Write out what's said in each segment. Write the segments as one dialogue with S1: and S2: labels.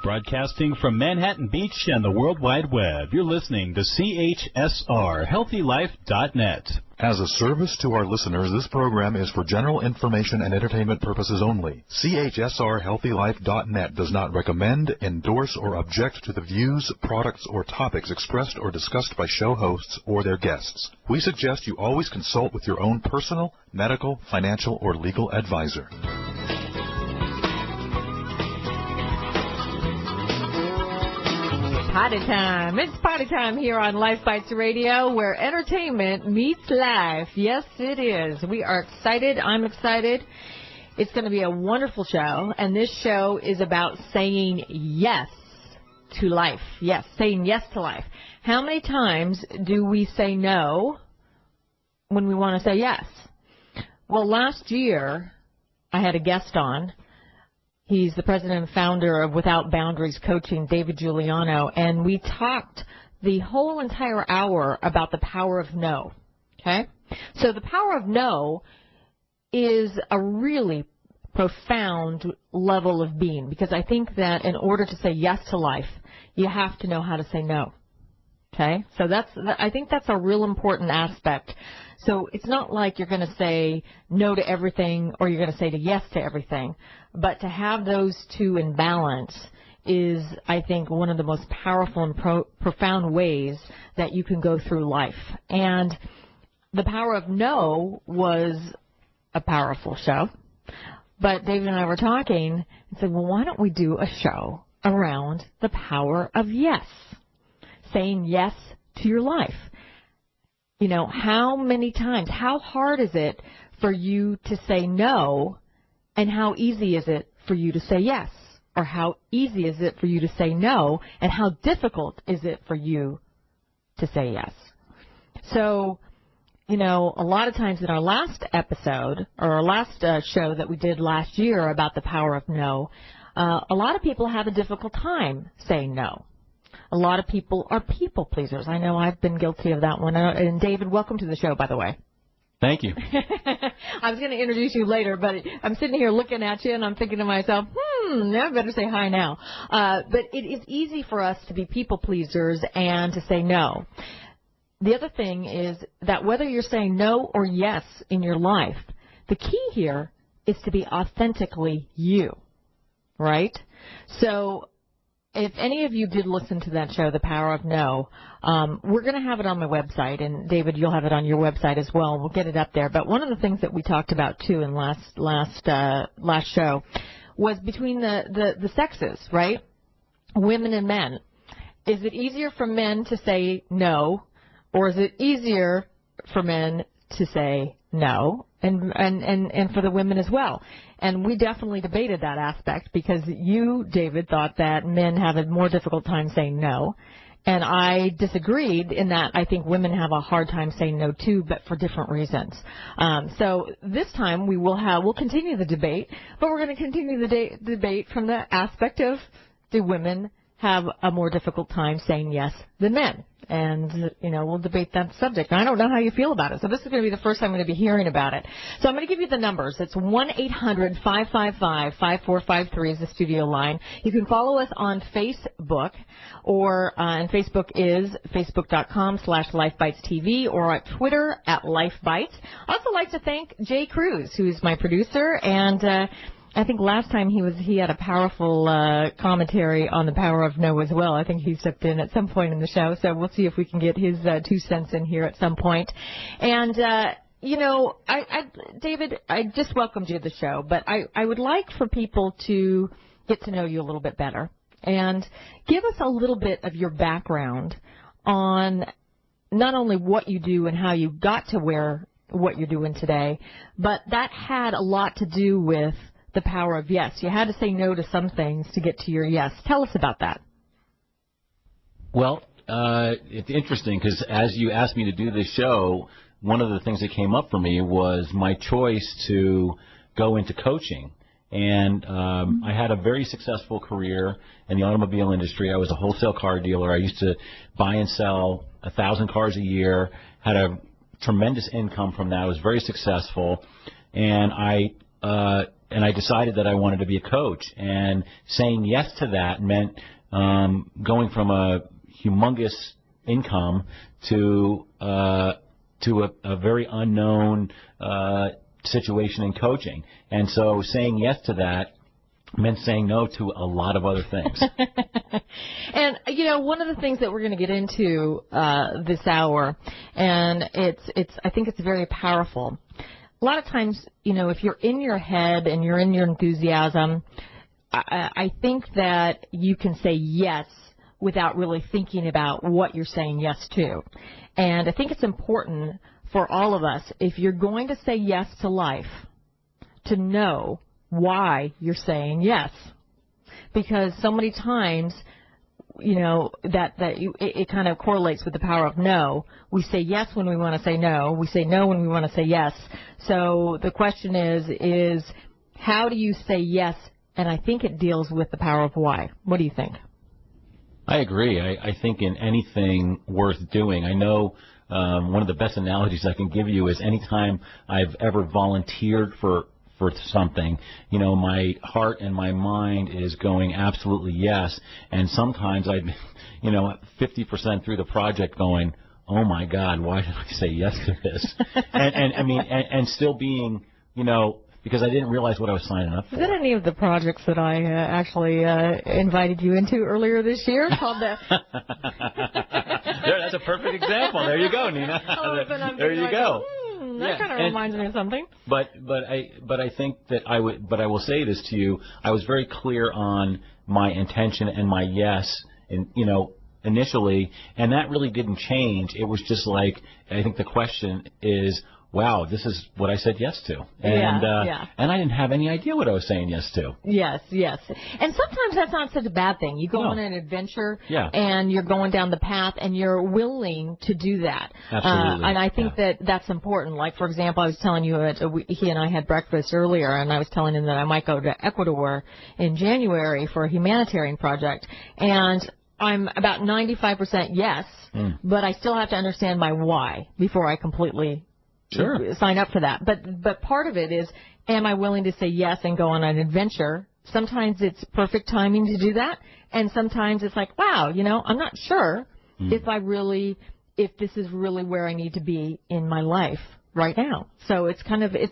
S1: Broadcasting from Manhattan Beach and the World Wide Web, you're listening to CHSR, HealthyLife.net.
S2: As a service to our listeners, this program is for general information and entertainment purposes only. CHSR, HealthyLife.net does not recommend, endorse, or object to the views, products, or topics expressed or discussed by show hosts or their guests. We suggest you always consult with your own personal, medical, financial, or legal advisor.
S3: Party time. It's party time here on LifeBites Radio, where entertainment meets life. Yes, it is. We are excited. I'm excited. It's going to be a wonderful show, and this show is about saying yes to life. Yes, saying yes to life. How many times do we say no when we want to say yes? Well, last year, I had a guest on. He's the president and founder of Without Boundaries Coaching, David Giuliano, and we talked the whole entire hour about the power of no, okay? So the power of no is a really profound level of being, because I think that in order to say yes to life, you have to know how to say no, okay? So I think that's a real important aspect. So it's not like you're going to say no to everything or you're going to say yes to everything. But to have those two in balance is, I think, one of the most powerful and profound ways that you can go through life. And the power of no was a powerful show. But David and I were talking and said, well, why don't we do a show around the power of yes, saying yes to your life? You know, how many times, how hard is it for you to say no, and how easy is it for you to say yes? Or how easy is it for you to say no, and how difficult is it for you to say yes? So, you know, a lot of times in our last episode, or our last show that we did last year about the power of no, a lot of people have a difficult time saying no. A lot of people are people pleasers. I know I've been guilty of that one. And David, welcome to the show, by the way.
S1: Thank you.
S3: I was going to introduce you later, but I'm sitting here looking at you, and I'm thinking to myself, I better say hi now. But it is easy for us to be people pleasers and to say no. The other thing is that whether you're saying no or yes in your life, the key here is to be authentically you, right? So if any of you did listen to that show, The Power of No, we're going to have it on my website, and David, you'll have it on your website as well. We'll get it up there. But one of the things that we talked about too in last show was between the sexes, right? Women and men. Is it easier for men to say no, or is it easier for men to say no, and for the women as well? And we definitely debated that aspect, because you, David, thought that men have a more difficult time saying no. And I disagreed in that I think women have a hard time saying no too, but for different reasons. So this time we'll continue the debate, but we're going to continue the debate from the aspect of, do women have a more difficult time saying yes than men? And, you know, we'll debate that subject. And I don't know how you feel about it, so this is going to be the first time I'm going to be hearing about it. So I'm going to give you the numbers. It's 1-800-555-5453 is the studio line. You can follow us on Facebook, or and Facebook is facebook.com/LifeBitesTV, or at Twitter @LifeBites. I'd also like to thank Jay Cruz, who's my producer, and I think last time he had a powerful commentary on the power of no as well. I think he stepped in at some point in the show, so we'll see if we can get his 2 cents in here at some point. And, you know, David, I just welcomed you to the show, but I would like for people to get to know you a little bit better and give us a little bit of your background on not only what you do and how you got to what you're doing today, but that had a lot to do with the power of yes. You had to say no to some things to get to your yes. Tell us about that.
S4: Well, it's interesting, because as you asked me to do this show, one of the things that came up for me was my choice to go into coaching. And I had a very successful career in the automobile industry. I was a wholesale car dealer. I used to buy and sell 1,000 cars a year, had a tremendous income from that. I was very successful. And I I decided that I wanted to be a coach, and saying yes to that meant going from a humongous income to a very unknown situation in coaching. And so saying yes to that meant saying no to a lot of other things.
S3: And, one of the things that we're going to get into this hour, and I think it's very powerful. A lot of times, if you're in your head and you're in your enthusiasm, I think that you can say yes without really thinking about what you're saying yes to. And I think it's important for all of us, if you're going to say yes to life, to know why you're saying yes. Because so many times, it kind of correlates with the power of no. We say yes when we want to say no. We say no when we want to say yes. So the question is how do you say yes? And I think it deals with the power of why. What do you think?
S4: I agree. I think in anything worth doing, I know one of the best analogies I can give you is anytime I've ever volunteered for something, my heart and my mind is going absolutely yes. And sometimes I'd, 50% through the project going, oh my God, why did I say yes to this? and still being, because I didn't realize what I was signing up for.
S3: Is that any of the projects that I actually invited you into earlier this year? Called the
S4: that's a perfect example. There you go, Nina. There you go.
S3: That kind of reminds me of something.
S4: But I think that I will say this to you. I was very clear on my intention and my yes, initially, and that really didn't change. It was just like, I think the question is, wow, this is what I said yes to. And and I didn't have any idea what I was saying yes to.
S3: Yes. And sometimes that's not such a bad thing. You go on an adventure and you're going down the path and you're willing to do that.
S4: Absolutely.
S3: And I think that's important. Like, for example, I was telling you, he and I had breakfast earlier, and I was telling him that I might go to Ecuador in January for a humanitarian project. And I'm about 95% yes, but I still have to understand my why before I completely sign up for that. But part of it is, am I willing to say yes and go on an adventure? Sometimes it's perfect timing to do that, and sometimes it's like, wow, I'm not sure if this is really where I need to be in my life right now. So it's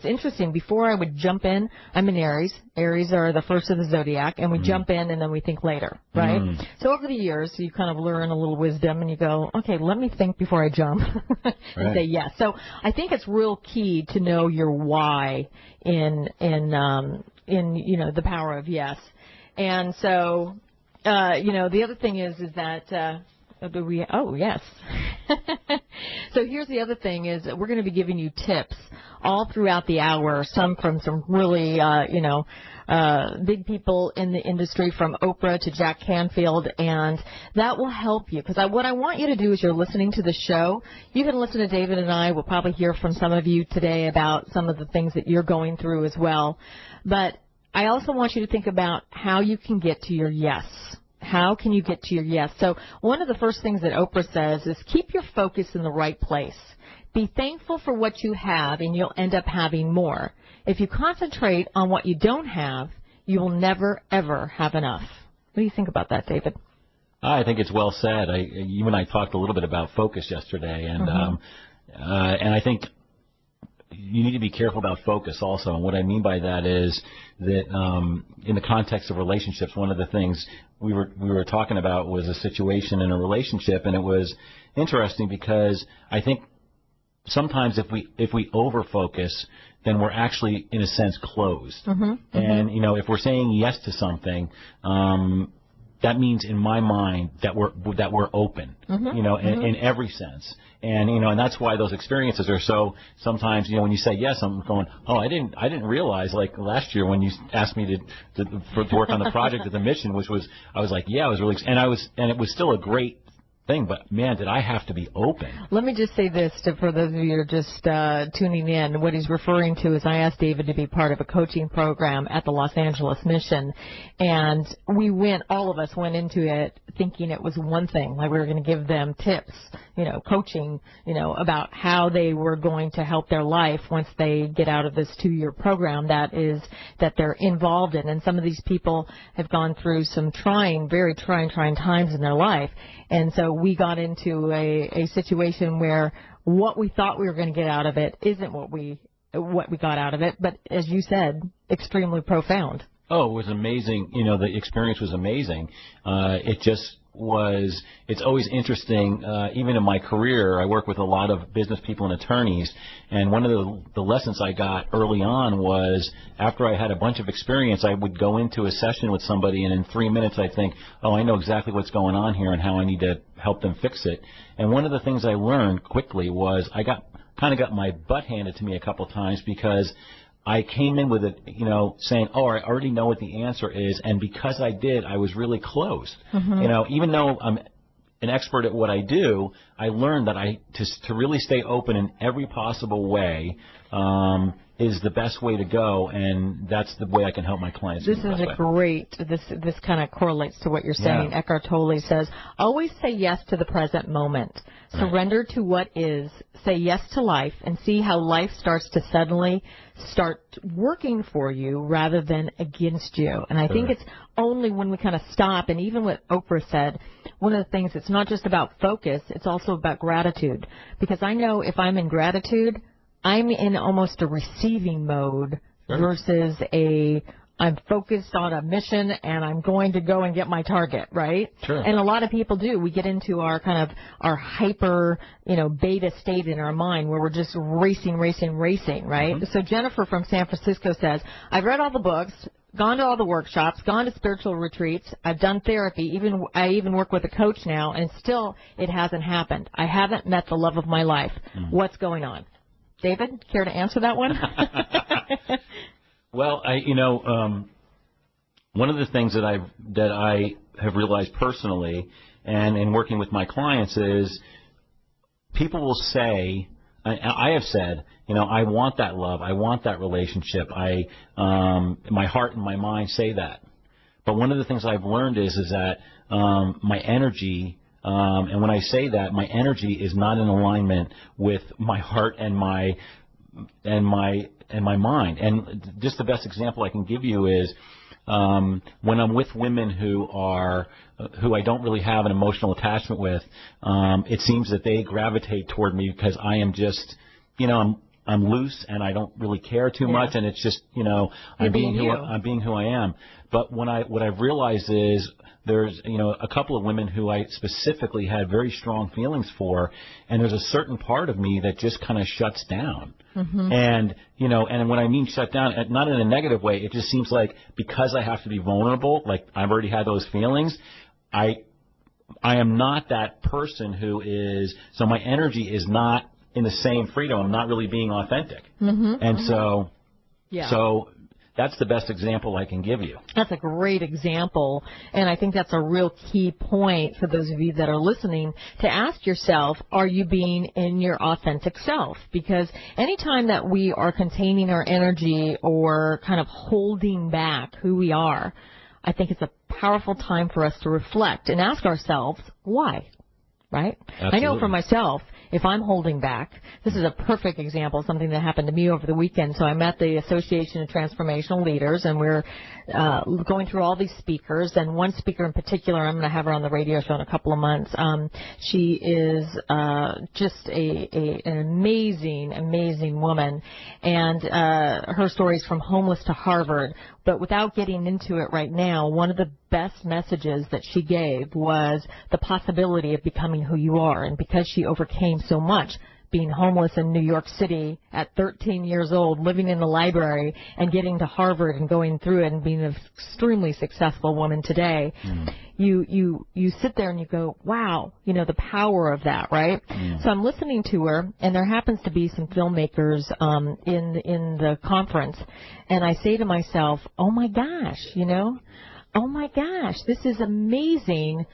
S3: interesting. Before I would jump in, I'm in Aries. Aries are the first of the zodiac, and we jump in and then we think later, right? So over the years, you kind of learn a little wisdom and you go, okay, let me think before I jump and say yes. So I think it's real key to know your why in the power of yes. And so, the other thing is that, yes. So here's the other thing is that we're going to be giving you tips all throughout the hour, some from some really, big people in the industry, from Oprah to Jack Canfield, and that will help you. Because what I want you to do is you're listening to the show. You can listen to David and I. We'll probably hear from some of you today about some of the things that you're going through as well. But I also want you to think about how you can get to your yes. How can you get to your yes? So one of the first things that Oprah says is keep your focus in the right place. Be thankful for what you have, and you'll end up having more. If you concentrate on what you don't have, you will never, ever have enough. What do you think about that, David?
S4: I think it's well said. You and I talked a little bit about focus yesterday, and I think you need to be careful about focus also. And what I mean by that is that in the context of relationships, one of the things we were talking about was a situation in a relationship, and it was interesting because I think sometimes if we over focus, then we're actually in a sense closed. And if we're saying yes to something, that means in my mind that we're open, in every sense. And and that's why those experiences are so. Sometimes when you say yes, I'm going, oh, I didn't realize, like last year when you asked me to work on the project at the mission, which was, I was like, yeah, I was really, and it was still a great thing, but man, did I have to be open.
S3: Let me just say this for those of you who are just tuning in. What he's referring to is I asked David to be part of a coaching program at the Los Angeles Mission, and all of us went into it thinking it was one thing, like we were going to give them tips, coaching, about how they were going to help their life once they get out of this 2-year program that they're involved in. And some of these people have gone through some very trying times in their life. And so we got into a situation where what we thought we were going to get out of it isn't what we got out of it. But as you said, extremely profound.
S4: Oh, it was amazing. The experience was amazing. It's always interesting. Even in my career, I work with a lot of business people and attorneys, and one of the lessons I got early on was after I had a bunch of experience, I would go into a session with somebody, and in 3 minutes I think, oh, I know exactly what's going on here and how I need to help them fix it. And one of the things I learned quickly was I got my butt handed to me a couple times because I came in with it, saying, oh, I already know what the answer is. And because I did, I was really closed. Mm-hmm. Even though I'm an expert at what I do, I learned that to really stay open in every possible way is the best way to go, and that's the way I can help my clients.
S3: This is this kind of correlates to what you're saying. Yeah. Eckhart Tolle says, always say yes to the present moment. Right. Surrender to what is. Say yes to life and see how life starts to suddenly start working for you rather than against you. And I think it's only when we kind of stop, and even what Oprah said, one of the things, it's not just about focus, it's also about gratitude. Because I know if I'm in gratitude, I'm in almost a receiving mode versus I'm focused on a mission and I'm going to go and get my target, right?
S4: Sure.
S3: And a lot of people do. We get into our our hyper, beta state in our mind where we're just racing, right? Mm-hmm. So Jennifer from San Francisco says, I've read all the books, gone to all the workshops, gone to spiritual retreats, I've done therapy, I even work with a coach now, and still it hasn't happened. I haven't met the love of my life. Mm-hmm. What's going on? David, care to answer that one?
S4: Well, one of the things that I have realized personally, and in working with my clients, is people will say, I have said, I want that love, I want that relationship. My heart and my mind say that. But one of the things I've learned is that my energy. And when I say that, my energy is not in alignment with my heart and my mind. And just the best example I can give you is when I'm with women who I don't really have an emotional attachment with, it seems that they gravitate toward me because I am just, I'm loose and I don't really care too much, and it's just, I'm being who I am. But what I've realized is there's, a couple of women who I specifically had very strong feelings for, and there's a certain part of me that just kind of shuts down. Mm-hmm. And, and when I mean shut down, not in a negative way, it just seems like because I have to be vulnerable, like I've already had those feelings, I am not that person who is, so my energy is not in the same freedom. I'm not really being authentic. Mm-hmm. And so that's the best example I can give you.
S3: That's a great example, and I think that's a real key point for those of you that are listening to ask yourself, are you being in your authentic self? Because anytime that we are containing our energy or kind of holding back who we are, I think it's a powerful time for us to reflect and ask ourselves, why? Right? Absolutely. I know for myself, if I'm holding back, this is a perfect example of something that happened to me over the weekend. So I'm at the Association of Transformational Leaders, and we're going through all these speakers. And one speaker in particular, I'm going to have her on the radio show in a couple of months. She is just an amazing, amazing woman. And her story is from homeless to Harvard. But without getting into it right now, one of the best messages that she gave was the possibility of becoming who you are. And because she overcame so much, being homeless in New York City at 13 years old, living in the library, and getting to Harvard and going through it and being an extremely successful woman today, you sit there and you go, wow, the power of that, right? So I'm listening to her, and there happens to be some filmmakers in the conference, and I say to myself, oh my gosh, this is amazing.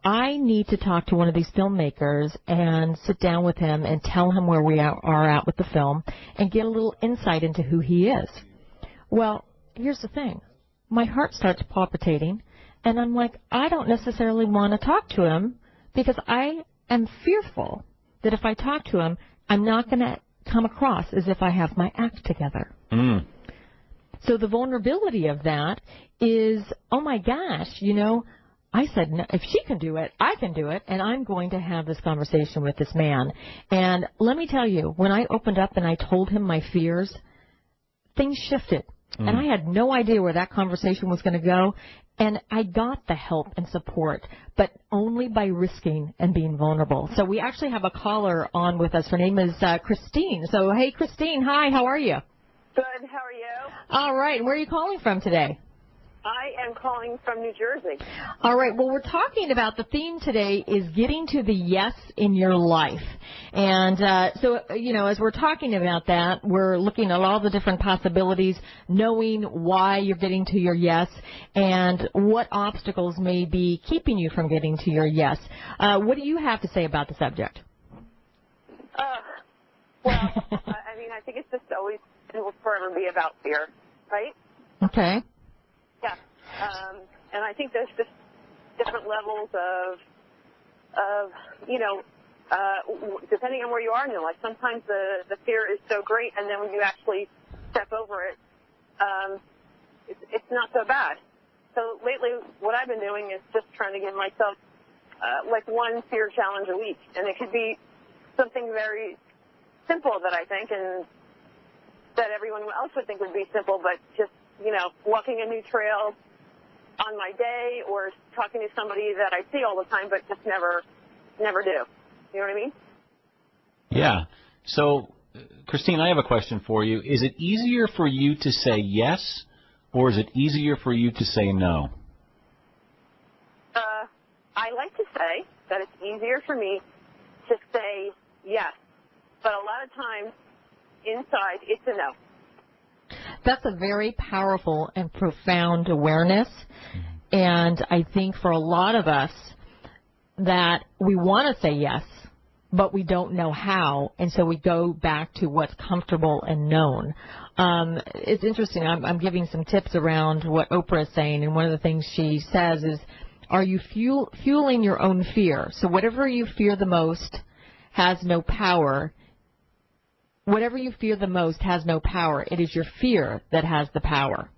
S3: I need to talk to one of these filmmakers and sit down with him and tell him where we are at with the film and get a little insight into who he is. Well, here's the thing. My heart starts palpitating, and I'm like, I don't necessarily want to talk to him because I am fearful that if I talk to him, I'm not going to come across as if I have my act together. So the vulnerability of that is, oh, my gosh, you know, I said, no, if she can do it, I can do it, and I'm going to have this conversation with this man. And let me tell you, when I opened up and I told him my fears, things shifted. And I had no idea where that conversation was going to go. And I got the help and support, but only by risking and being vulnerable. So we actually have a caller on with us. Her name is Christine. So, hey, Christine, hi, how are you?
S5: Good, how are you?
S3: All right, and where are you calling from today?
S5: I am calling from New Jersey.
S3: All right, well, we're talking about the theme today is getting to the yes in your life. And so, you know, as we're talking about that, we're looking at all the different possibilities, knowing why you're getting to your yes and what obstacles may be keeping you from getting to your yes. What do you have to say about the subject?
S5: Well, I mean, I think it's just always, it will forever be about fear, right?
S3: Okay.
S5: Yeah. And I think there's just different levels of you know, depending on where you are in your life, sometimes the fear is so great, and then when you actually step over it, it's not so bad. So lately, what I've been doing is just trying to give myself like one fear challenge a week, and it could be something very simple that I think, and that everyone else would think would be simple, but just, you know, walking a new trail on my day, or talking to somebody that I see all the time but just never do. You know what I mean?
S4: Yeah. So, Christine, I have a question for you. Is it easier for you to say yes, or is it easier for you to say no?
S5: I like to say that it's easier for me to say yes, but a lot of times inside it's a no.
S3: That's a very powerful and profound awareness. And I think for a lot of us that we want to say yes, but we don't know how, and so we go back to what's comfortable and known. It's interesting. I'm giving some tips around what Oprah is saying, and one of the things she says is, are you fueling your own fear? So whatever you fear the most has no power. Whatever you fear the most has no power. It is your fear that has the power.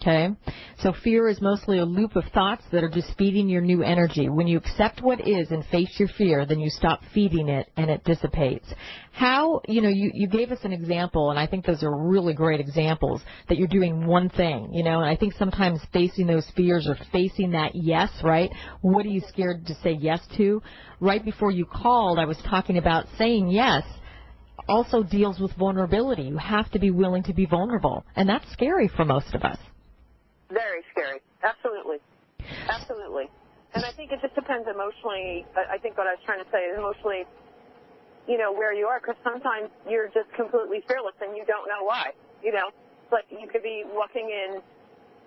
S3: Okay? So fear is mostly a loop of thoughts that are just feeding your new energy. When you accept what is and face your fear, then you stop feeding it and it dissipates. How, you know, you gave us an example, and I think those are really great examples, that you're doing one thing, you know, and I think sometimes facing those fears or facing that yes, right? What are you scared to say yes to? Right before you called, I was talking about saying yes also deals with vulnerability. You have to be willing to be vulnerable, and that's scary for most of us.
S5: Very scary. Absolutely. Absolutely. And I think it just depends emotionally. I think what I was trying to say is emotionally, you know, where you are, because sometimes you're just completely fearless and you don't know why, you know. But you could be walking in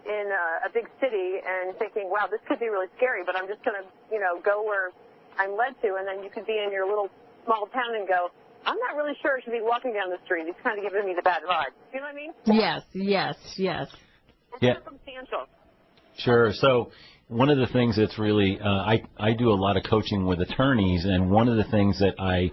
S5: a big city and thinking, wow, this could be really scary, but I'm just going to, you know, go where I'm led to. And then you could be in your little small town and go, I'm not really sure I should be walking down the street. It's kind of giving me the bad vibe. Do you know what I mean?
S3: Yes.
S5: It's
S4: Yeah.
S5: circumstantial.
S4: Sure. So one of the things that's really, I do a lot of coaching with attorneys, and one of the things that I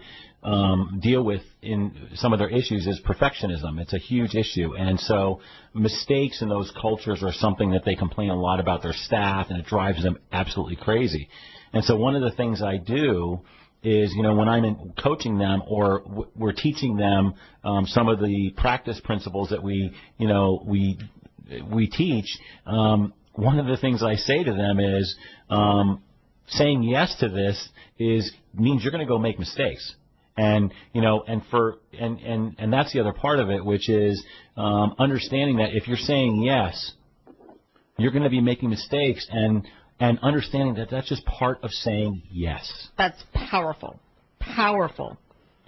S4: deal with in some of their issues is perfectionism. It's a huge issue. And so mistakes in those cultures are something that they complain a lot about their staff, and it drives them absolutely crazy. And so one of the things I do is, you know, when I'm coaching them or we're teaching them some of the practice principles that we teach, one of the things I say to them is saying yes to this means you're going to go make mistakes. And, you know, and that's the other part of it, which is understanding that if you're saying yes, you're going to be making mistakes, and understanding that that's just part of saying yes.
S3: That's powerful. Powerful.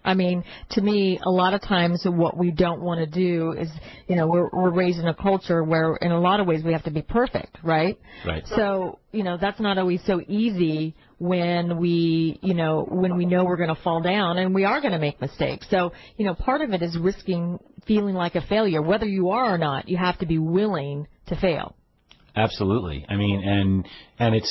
S3: I mean, to me, a lot of times what we don't want to do is, you know, we're raised in a culture where in a lot of ways we have to be perfect, right?
S4: Right.
S3: So, you know, that's not always so easy when we know we're going to fall down and we are going to make mistakes. So, part of it is risking feeling like a failure. Whether you are or not, you have to be willing to fail.
S4: Absolutely. I mean, and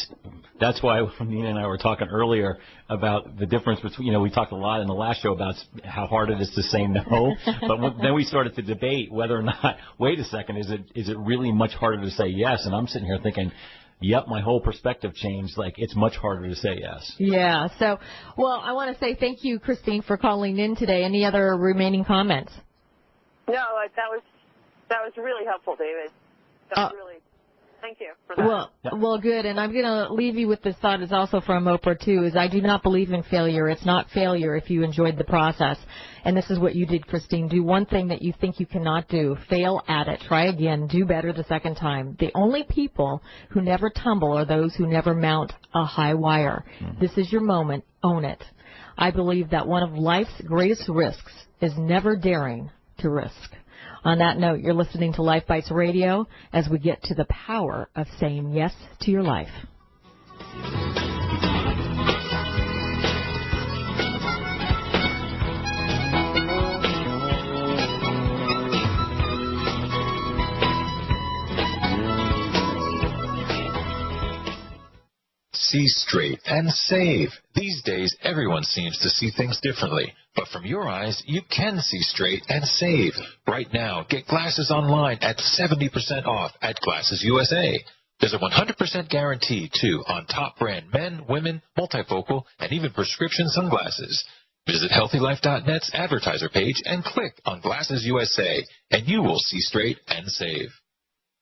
S4: that's why Nina and I were talking earlier about the difference between, we talked a lot in the last show about how hard it is to say no, but then we started to debate whether or not, wait a second, is it really much harder to say yes? And I'm sitting here thinking, yep, my whole perspective changed. Like, it's much harder to say yes.
S3: Yeah. So, well, I want to say thank you, Christine, for calling in today. Any other remaining comments?
S5: No, that was really helpful, David. That was really. Thank you for that.
S3: Well, good. And I'm going to leave you with this thought. Is also from Oprah, too, is I do not believe in failure. It's not failure if you enjoyed the process. And this is what you did, Christine. Do one thing that you think you cannot do. Fail at it. Try again. Do better the second time. The only people who never tumble are those who never mount a high wire. This is your moment. Own it. I believe that one of life's greatest risks is never daring to risk. On that note, you're listening to LifeBites Radio as we get to the power of saying yes to your life.
S6: See straight and save. These days, everyone seems to see things differently. But from your eyes, you can see straight and save. Right now, get glasses online at 70% off at Glasses USA. There's a 100% guarantee, too, on top brand men, women, multifocal, and even prescription sunglasses. Visit HealthyLife.net's advertiser page and click on Glasses USA, and you will see straight and save.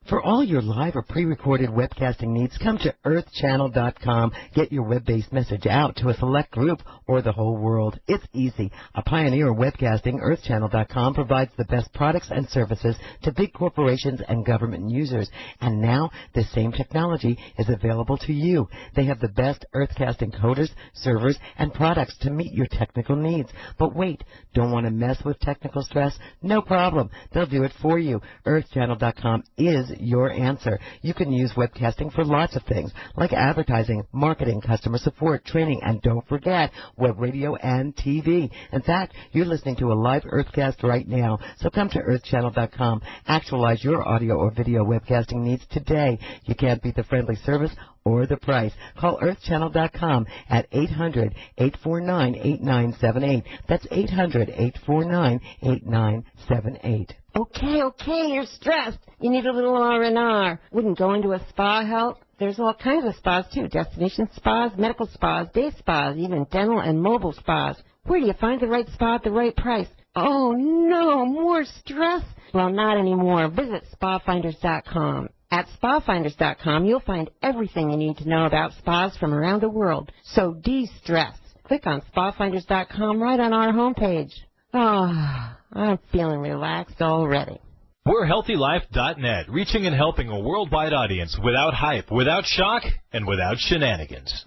S7: For all your live or pre-recorded webcasting needs, come to earthchannel.com. Get your web-based message out to a select group or the whole world. It's easy. A pioneer of webcasting, earthchannel.com provides the best products and services to big corporations and government users. And now, this same technology is available to you. They have the best earthcasting coders, servers, and products to meet your technical needs. But wait, don't want to mess with technical stress? No problem. They'll do it for you. earthchannel.com is your answer. You can use webcasting for lots of things, like advertising, marketing, customer support, training, and don't forget, web radio and TV. In fact, you're listening to a live Earthcast right now, so come to earthchannel.com. Actualize your audio or video webcasting needs today. You can't beat the friendly service or the price. Call earthchannel.com at 800-849-8978. That's 800-849-8978.
S8: Okay, you're stressed. You need a little R&R. Wouldn't go into a spa help? There's all kinds of spas, too. Destination spas, medical spas, day spas, even dental and mobile spas. Where do you find the right spa at the right price? Oh, no, more stress? Well, not anymore. Visit spafinders.com. At spafinders.com, you'll find everything you need to know about spas from around the world. So de-stress. Click on spafinders.com right on our homepage. Oh, I'm feeling relaxed already.
S1: We're HealthyLife.net, reaching and helping a worldwide audience without hype, without shock, and without shenanigans.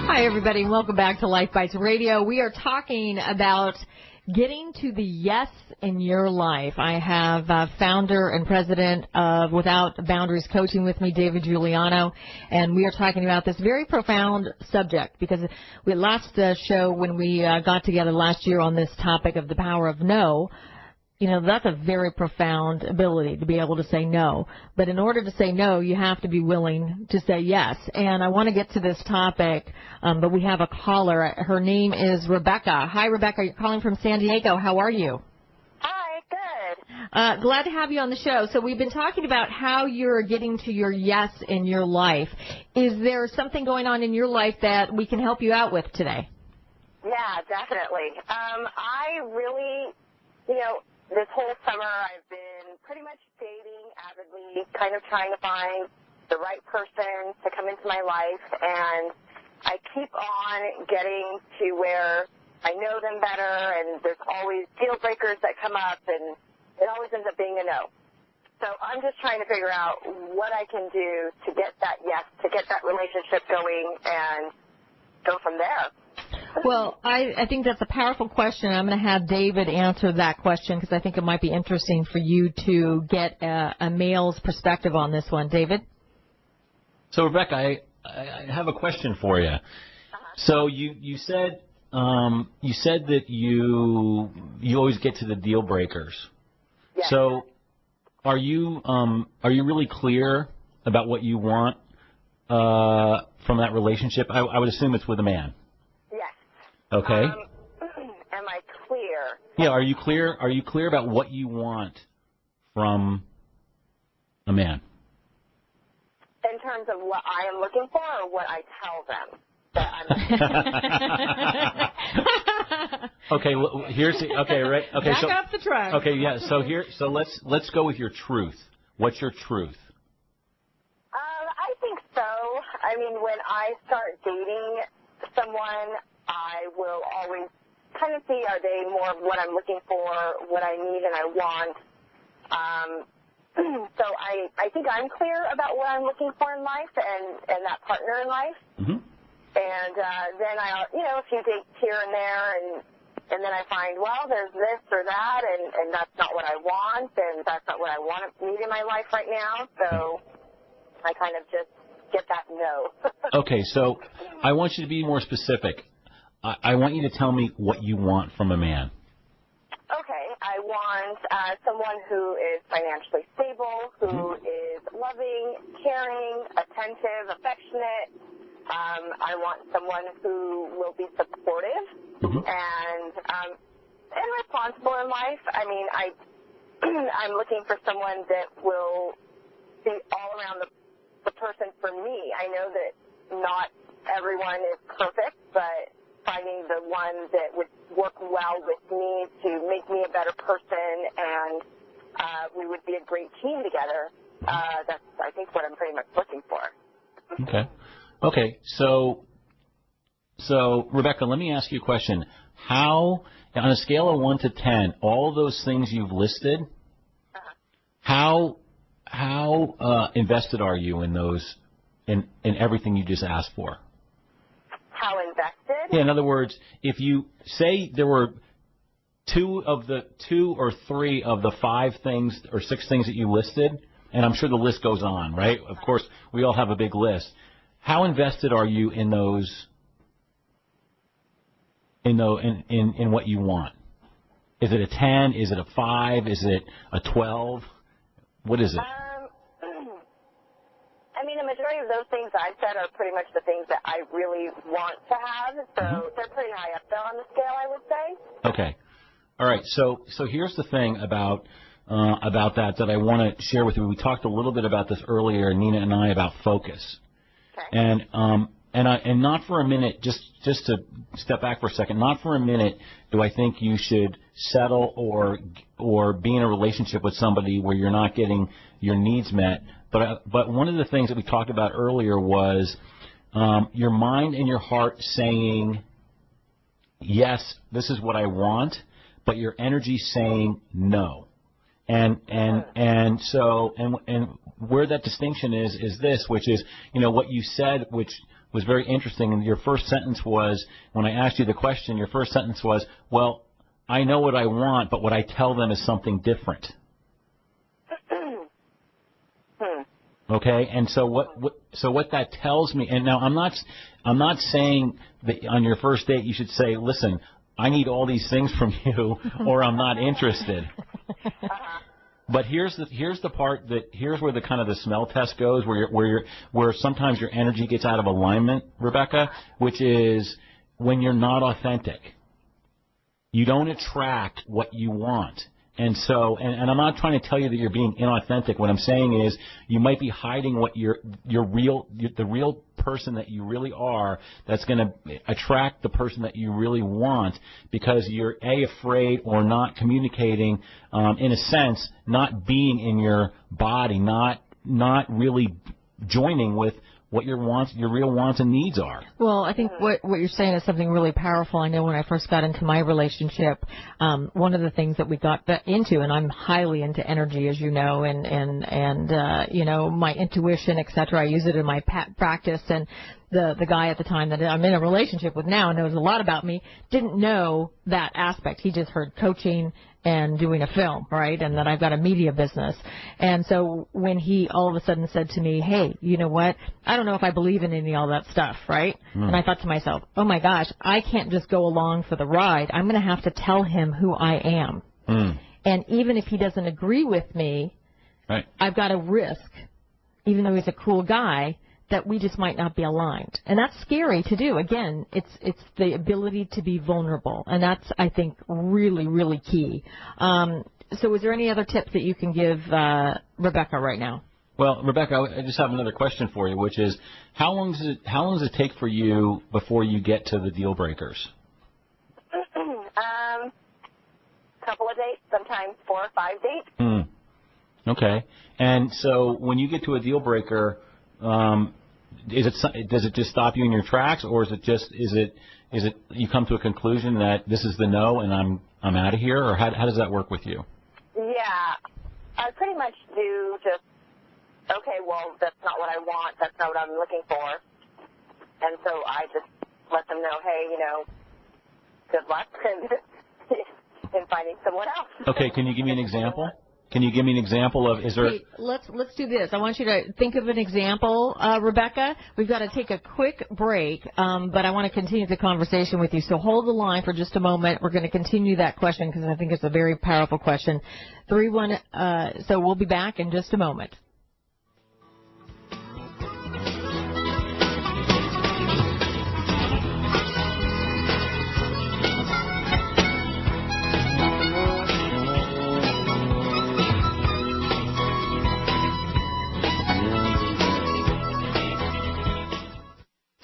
S3: Hi, everybody, and welcome back to LifeBites Radio. We are talking about getting to the yes in your life. I have founder and president of Without Boundaries Coaching with me, David Giuliano, and we are talking about this very profound subject because we last show when we got together last year on this topic of the power of no. You know, that's a very profound ability to be able to say no. But in order to say no, you have to be willing to say yes. And I want to get to this topic, but we have a caller. Her name is Rebecca. Hi, Rebecca. You're calling from San Diego. How are you?
S5: Hi, good.
S3: Glad to have you on the show. So we've been talking about how you're getting to your yes in your life. Is there something going on in your life that we can help you out with today?
S5: Yeah, definitely. I really, this whole summer I've been pretty much dating avidly, kind of trying to find the right person to come into my life, and I keep on getting to where I know them better, and there's always deal breakers that come up, and it always ends up being a no. So I'm just trying to figure out what I can do to get that yes, to get that relationship going and go from there.
S3: Well, I think that's a powerful question. I'm going to have David answer that question because I think it might be interesting for you to get a male's perspective on this one. David?
S4: So, Rebecca, I have a question for you. So you said that you always get to the deal breakers.
S5: Yes.
S4: So are you really clear about what you want from that relationship? I would assume it's with a man.
S5: Yes.
S4: Okay.
S5: Am I clear?
S4: Yeah. Are you clear? Are you clear about what you want from a man?
S5: In terms of what I am looking for, or what I tell them that I'm.
S4: Okay. Here's the, okay. Right. Okay.
S3: Back up the truck.
S4: Okay. Yeah. So let's go with your truth. What's your truth?
S5: I think so. I mean, when I start dating someone, I will always kind of see, are they more of what I'm looking for, what I need and I want. So I think I'm clear about what I'm looking for in life and that partner in life.
S4: Mm-hmm.
S5: And then a few dates here and there, and then I find, well, there's this or that, and that's not what I want, and that's not what I need in my life right now. So I kind of just get that no.
S4: Okay, so I want you to be more specific. I want you to tell me what you want from a man.
S5: Okay, I want someone who is financially stable, who is loving, caring, attentive, affectionate. I want someone who will be supportive and responsible in life. I mean, I'm looking for someone that will be all around the person for me. I know that not everyone is perfect, but finding the one that would work well with me to make me a better person, and we would be a great team together. That's, I think, what I'm pretty much looking for.
S4: Okay. So Rebecca, let me ask you a question. How, on a scale of 1 to 10, all of those things you've listed, how invested are you in those, in everything you just asked for?
S5: How invested?
S4: Yeah, in other words, if you say there were 2 or 3 of the 5 things or 6 things that you listed, and I'm sure the list goes on, right? Of course, we all have a big list. How invested are you in those? In what you want? Is it a 10? Is it a 5? Is it a 12? What is it?
S5: I mean, the majority of those things I've said are pretty much the things that I really want to have, so they're pretty high up there on the scale, I would say.
S4: Okay. All right. So here's the thing about that I want to share with you. We talked a little bit about this earlier, Nina and I, about focus.
S5: Okay.
S4: And not for a minute, just to step back for a second, not for a minute do I think you should settle or be in a relationship with somebody where you're not getting your needs met. But one of the things that we talked about earlier was your mind and your heart saying, yes, this is what I want, but your energy saying no. And where that distinction is this, which is, what you said, which was very interesting. And your first sentence was, when I asked you the question, your first sentence was, well, I know what I want, but what I tell them is something different. Okay, and so what that tells me, and now I'm not saying that on your first date you should say, listen, I need all these things from you, or I'm not interested. But here's the part here's where the kind of the smell test goes, where sometimes your energy gets out of alignment, Rebecca, which is when you're not authentic. You don't attract what you want. And so, and I'm not trying to tell you that you're being inauthentic. What I'm saying is you might be hiding what the real person that you really are, that's going to attract the person that you really want, because you're afraid or not communicating, in a sense, not being in your body, not really joining with what your real wants and needs are.
S3: Well, I think what you're saying is something really powerful. I know when I first got into my relationship, one of the things that we got into, and I'm highly into energy, as you know, and my intuition, etc. I use it in my practice, and the guy at the time that I'm in a relationship with now and knows a lot about me, didn't know that aspect. He just heard coaching and doing a film, right, and that I've got a media business. And so when he all of a sudden said to me, hey, you know what, I don't know if I believe in any of all that stuff, right? And I thought to myself, oh, my gosh, I can't just go along for the ride. I'm going to have to tell him who I am. And even if he doesn't agree with me, I've got to risk, even though he's a cool guy, that we just might not be aligned. And that's scary to do. Again, it's the ability to be vulnerable. And that's, I think, really, really key. So is there any other tips that you can give Rebecca right now?
S4: Well, Rebecca, I just have another question for you, which is, how long does it take for you before you get to the deal breakers?
S5: Couple of dates, sometimes 4 or 5 dates.
S4: Okay. And so when you get to a deal breaker, does it just stop you in your tracks, or is it you come to a conclusion that this is the no and I'm out of here, or how does that work with you?
S5: Yeah, I pretty much do just, okay, well, that's not what I want, that's not what I'm looking for, and so I just let them know, hey, you know, good luck in finding someone else.
S4: Okay, can you give me an example? Can you give me an example of, is there...
S3: Hey, let's do this. I want you to think of an example, Rebecca. We've got to take a quick break, but I want to continue the conversation with you. So hold the line for just a moment. We're going to continue that question because I think it's a very powerful question. So we'll be back in just a moment.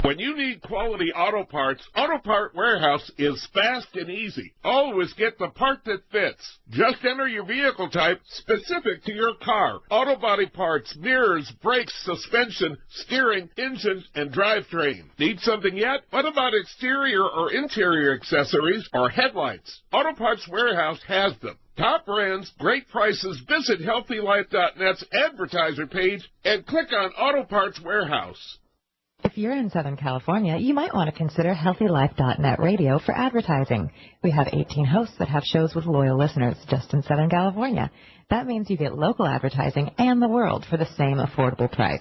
S9: When you need quality auto parts, Auto Part Warehouse is fast and easy. Always get the part that fits. Just enter your vehicle type specific to your car. Auto body parts, mirrors, brakes, suspension, steering, engine, and drivetrain. Need something yet? What about exterior or interior accessories or headlights? Auto Parts Warehouse has them. Top brands, great prices. Visit HealthyLife.net's advertiser page and click on Auto Parts Warehouse.
S10: If you're in Southern California, you might want to consider HealthyLife.net radio for advertising. We have 18 hosts that have shows with loyal listeners just in Southern California. That means you get local advertising and the world for the same affordable price.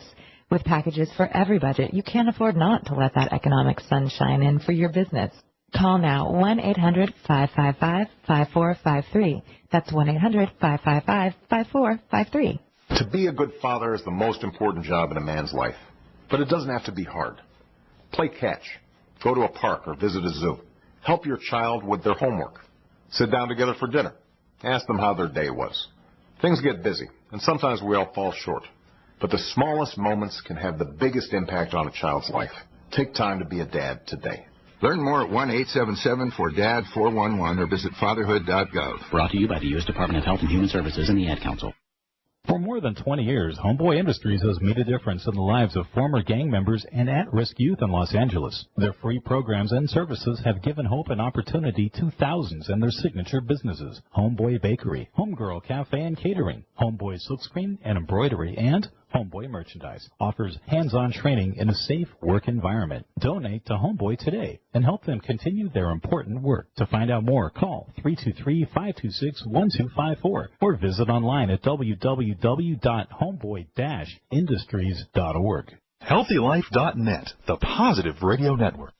S10: With packages for every budget, you can't afford not to let that economic sunshine in for your business. Call now 1-800-555-5453. That's 1-800-555-5453.
S11: To be a good father is the most important job in a man's life. But it doesn't have to be hard. Play catch. Go to a park or visit a zoo. Help your child with their homework. Sit down together for dinner. Ask them how their day was. Things get busy, and sometimes we all fall short. But the smallest moments can have the biggest impact on a child's life. Take time to be a dad today.
S12: Learn more at 1-877-4DAD-411 or visit fatherhood.gov.
S13: Brought to you by the U.S. Department of Health and Human Services and the Ad Council.
S1: For more than 20 years, Homeboy Industries has made a difference in the lives of former gang members and at-risk youth in Los Angeles. Their free programs and services have given hope and opportunity to thousands in their signature businesses. Homeboy Bakery, Homegirl Cafe and Catering, Homeboy Silkscreen and Embroidery, and Homeboy Merchandise offers hands-on training in a safe work environment. Donate to Homeboy today and help them continue their important work. To find out more, call 323-526-1254 or visit online at www.homeboy-industries.org.
S2: HealthyLife.net, the positive radio network.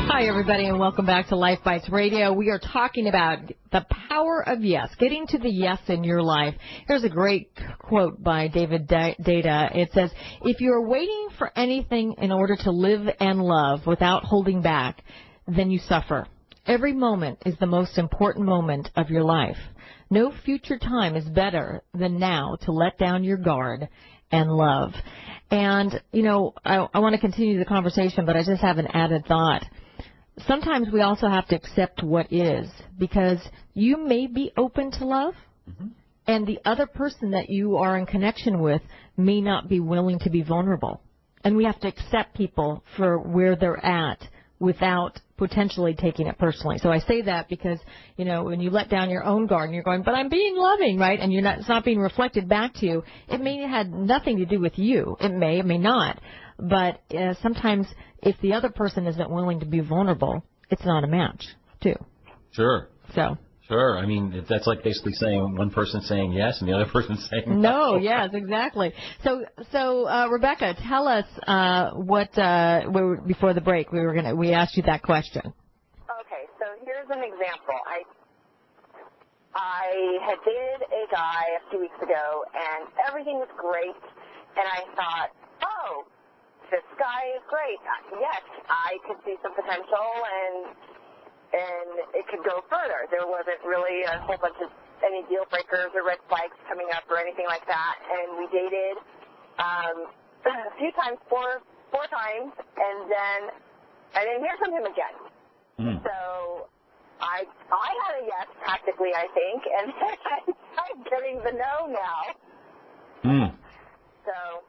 S3: Hi, everybody, and welcome back to LifeBites Radio. We are talking about the power of yes, getting to the yes in your life. Here's a great quote by David Data. It says, if you're waiting for anything in order to live and love without holding back, then you suffer. Every moment is the most important moment of your life. No future time is better than now to let down your guard and love. And, you know, I want to continue the conversation, but I just have an added thought. Sometimes we also have to accept what is, because you may be open to love, and the other person that you are in connection with may not be willing to be vulnerable. And we have to accept people for where they're at without potentially taking it personally. So I say that because, you know, when you let down your own guard and you're going, but I'm being loving, right, and it's not being reflected back to you, it may have had nothing to do with you. It may not. But sometimes if the other person isn't willing to be vulnerable, it's not a match, too.
S4: Sure.
S3: So.
S4: Sure. I mean, that's like basically saying one person saying yes and the other person saying no.
S3: No, yes, exactly. So Rebecca, tell us before the break we asked you that question.
S5: Okay, so here's an example. I had dated a guy a few weeks ago, and everything was great, and I thought, oh, this guy is great. Yes, I could see some potential, and it could go further. There wasn't really a whole bunch of any deal breakers or red flags coming up or anything like that. And we dated a few times, four times, and then I didn't hear from him again. So I had a yes practically, I think, and I'm getting the no now. So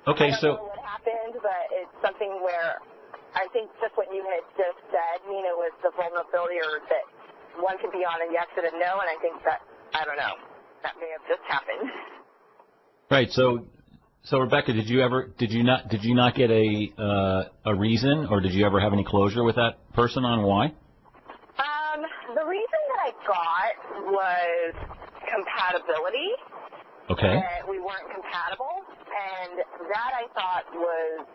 S5: I don't know what happened, but it's something where I think just what you had just said, Nina, was the vulnerability, or that one could be on a yes and a no, and I think that, I don't know, that may have just happened.
S4: Right. So Rebecca, did you not get a reason, or did you ever have any closure with that person on why?
S5: The reason that I got was compatibility.
S4: Okay.
S5: That we weren't compatible, and that I thought was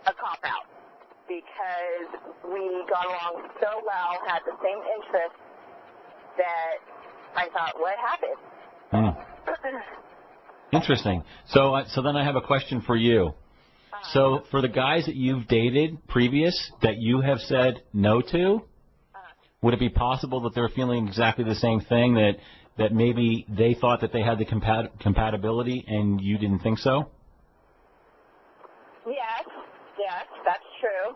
S5: a cop-out, because we got along so well, had the same interests, that I thought, what happened?
S4: Interesting. So then I have a question for you. So for the guys that you've dated previous that you have said no to, would it be possible that they're feeling exactly the same thing, that maybe they thought that they had the compatibility and you didn't think so?
S5: Yes, that's true.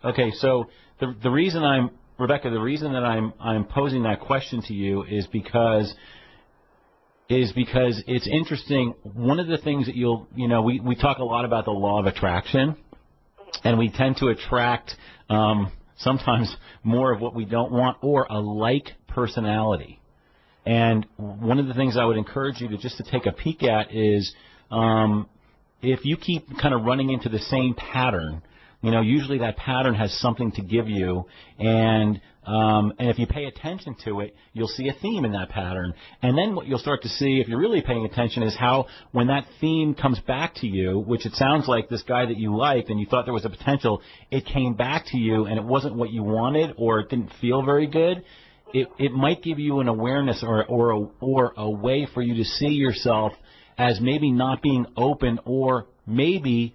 S4: Okay. So the reason Rebecca, the reason that I'm posing that question to you is because it's interesting. One of the things that we talk a lot about the law of attraction, and we tend to attract sometimes more of what we don't want, or a like personality. And one of the things I would encourage you to take a peek at is if you keep kind of running into the same pattern, usually that pattern has something to give you, and if you pay attention to it, you'll see a theme in that pattern. And then what you'll start to see, if you're really paying attention, is how when that theme comes back to you, which it sounds like this guy that you liked and you thought there was a potential, it came back to you and it wasn't what you wanted, or it didn't feel very good. It might give you an awareness or a way for you to see yourself as maybe not being open, or maybe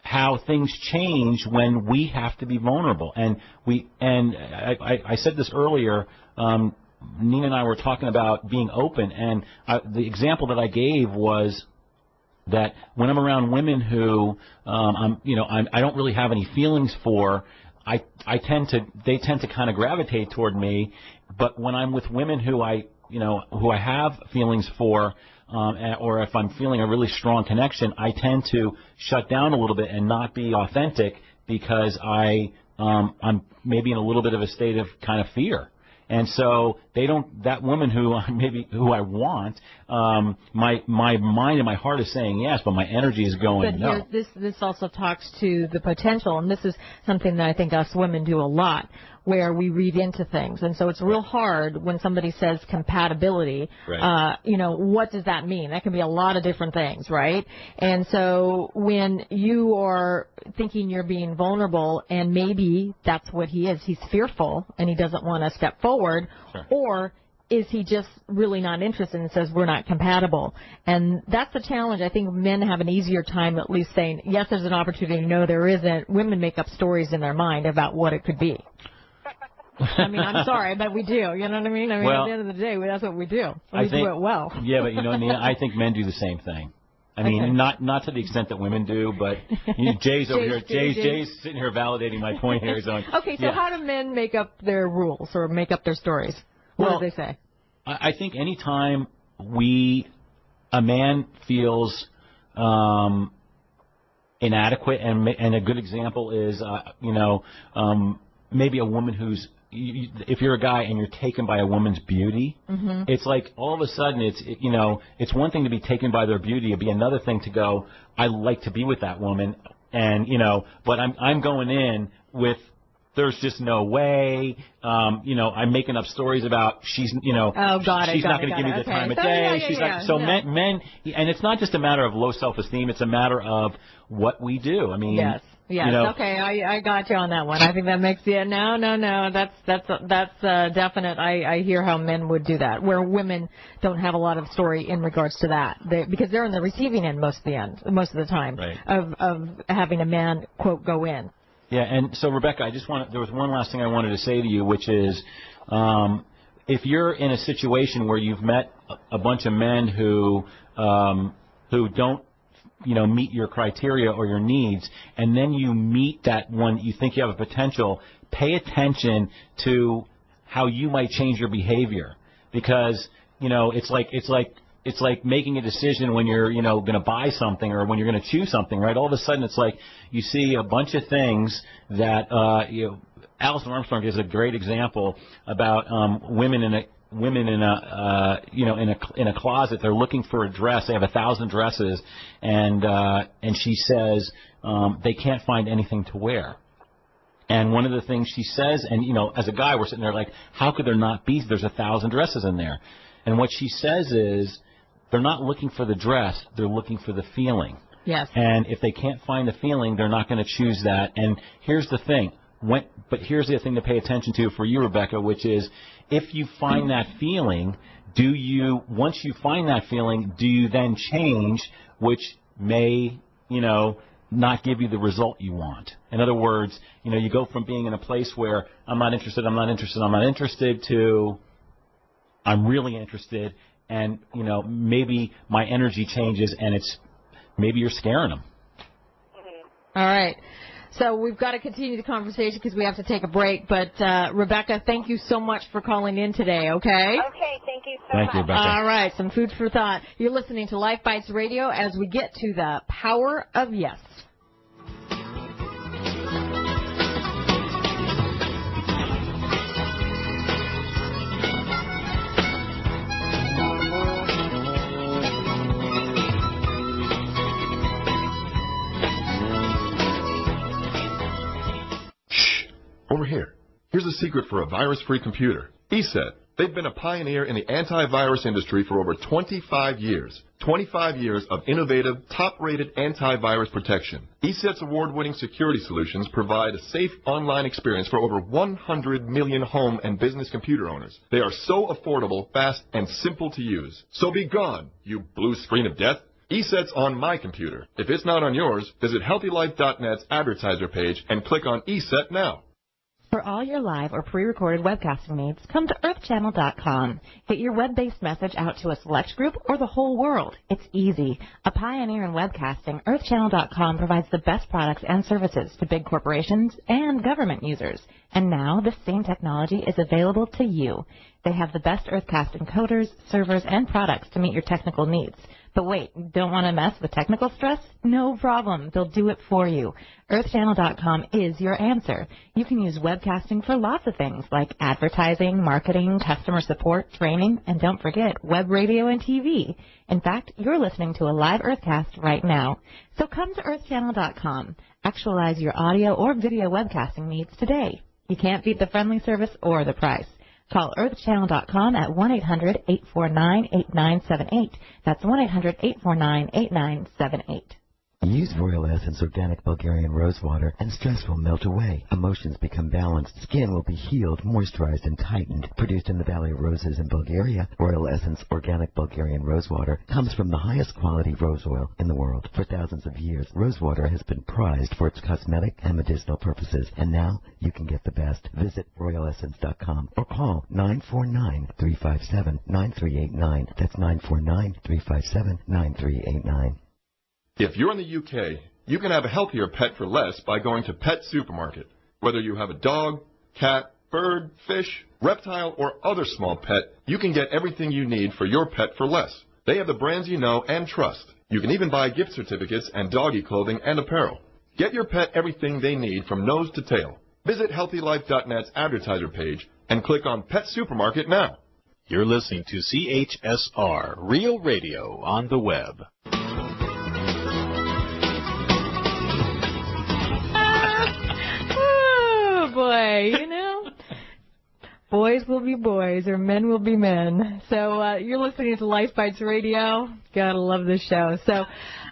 S4: how things change when we have to be vulnerable. And I said this earlier. Nina and I were talking about being open, and the example that I gave was that when I'm around women who I don't really have any feelings for, they tend to kind of gravitate toward me. But when I'm with women who I have feelings for, or if I'm feeling a really strong connection, I tend to shut down a little bit and not be authentic, because I'm maybe in a little bit of a state of kind of fear. And so that woman who I want, my mind and my heart is saying yes, but my energy is going no.
S3: But this also talks to the potential, and this is something that I think us women do a lot, where we read into things. And so it's real hard when somebody says compatibility. Right. What does that mean? That can be a lot of different things, right? And so when you are thinking you're being vulnerable, and maybe that's what he is, he's fearful and he doesn't want to step forward, sure. Or is he just really not interested and says we're not compatible? And that's the challenge. I think men have an easier time at least saying, yes, there's an opportunity, no, there isn't. Women make up stories in their mind about what it could be. I mean, I'm sorry, but we do. You know what I mean? Well, at the end of the day, that's what we do. We do it well.
S4: Yeah, but Nina, I think men do the same thing. I mean, not to the extent that women do, but Jay's over here. Jay's sitting here validating my point here.
S3: Okay, so how do men make up their rules or make up their stories? What do they say?
S4: I think anytime a man feels inadequate, and a good example is, maybe a woman who's, if you're a guy and you're taken by a woman's beauty, it's like all of a sudden it's one thing to be taken by their beauty. It'd be another thing to go, I like to be with that woman, and but I'm going in with, there's just no way. I'm making up stories about she's she's not going to give me the time of day. Men, and it's not just a matter of low self-esteem. It's a matter of what we do. I mean,
S3: yes. Okay, I got you on that one. I think that makes it. No. That's definite. I hear how men would do that, where women don't have a lot of story in regards to that, because they're in the receiving end most of the time, right, of having a man quote go in.
S4: Yeah, and so Rebecca, there was one last thing I wanted to say to you, which is, if you're in a situation where you've met a bunch of men who don't meet your criteria or your needs, and then you meet that one you think you have a potential, pay attention to how you might change your behavior, because it's like making a decision when you're going to buy something or when you're going to choose something, right? All of a sudden it's like you see a bunch of things that Alison Armstrong gives a great example about women in a closet. They're looking for a dress. They have 1,000 dresses, and she says they can't find anything to wear. And one of the things she says, and as a guy, we're sitting there like, how could there not be? There's 1,000 dresses in there. And what she says is, they're not looking for the dress. They're looking for the feeling.
S3: Yes.
S4: And if they can't find the feeling, they're not going to choose that. And here's the thing. But here's the thing to pay attention to for you, Rebecca, which is, if you find that feeling, once you find that feeling, do you then change, which may, not give you the result you want? In other words, you go from being in a place where I'm not interested to I'm really interested, and maybe my energy changes, and maybe you're scaring them.
S3: All right. So we've got to continue the conversation because we have to take a break. But, Rebecca, thank you so much for calling in today, okay?
S5: Okay, thank you so much.
S4: Thank you, Rebecca.
S3: All right, some food for thought. You're listening to LifeBites Radio as we get to the power of yes.
S14: Over here. Here's a secret for a virus-free computer. ESET. They've been a pioneer in the antivirus industry for over 25 years. 25 years of innovative, top-rated antivirus protection. ESET's award-winning security solutions provide a safe online experience for over 100 million home and business computer owners. They are so affordable, fast, and simple to use. So be gone, you blue screen of death. ESET's on my computer. If it's not on yours, visit HealthyLife.net's advertiser page and click on ESET now.
S10: For all your live or pre-recorded webcasting needs, come to earthchannel.com. Get your web-based message out to a select group or the whole world. It's easy. A pioneer in webcasting, earthchannel.com provides the best products and services to big corporations and government users. And now this same technology is available to you. They have the best Earthcast encoders, servers, and products to meet your technical needs. But wait, don't want to mess with technical stress? No problem. They'll do it for you. EarthChannel.com is your answer. You can use webcasting for lots of things like advertising, marketing, customer support, training, and don't forget web radio and TV. In fact, you're listening to a live Earthcast right now. So come to EarthChannel.com. Actualize your audio or video webcasting needs today. You can't beat the friendly service or the price. Call earthchannel.com at 1-800-849-8978. That's 1-800-849-8978.
S7: Use Royal Essence Organic Bulgarian Rose Water and stress will melt away. Emotions become balanced. Skin will be healed, moisturized, and tightened. Produced in the Valley of Roses in Bulgaria, Royal Essence Organic Bulgarian Rose Water comes from the highest quality rose oil in the world. For thousands of years, rose water has been prized for its cosmetic and medicinal purposes, and now you can get the best. Visit RoyalEssence.com or call 949-357-9389. That's 949-357-9389.
S14: If you're in the UK, you can have a healthier pet for less by going to Pet Supermarket. Whether you have a dog, cat, bird, fish, reptile, or other small pet, you can get everything you need for your pet for less. They have the brands you know and trust. You can even buy gift certificates and doggy clothing and apparel. Get your pet everything they need from nose to tail. Visit HealthyLife.net's advertiser page and click on Pet Supermarket now.
S1: You're listening to CHSR Real Radio on the web.
S3: Oh, boy, you know. Boys will be boys, or men will be men. So you're listening to LifeBites Radio. Gotta love this show. So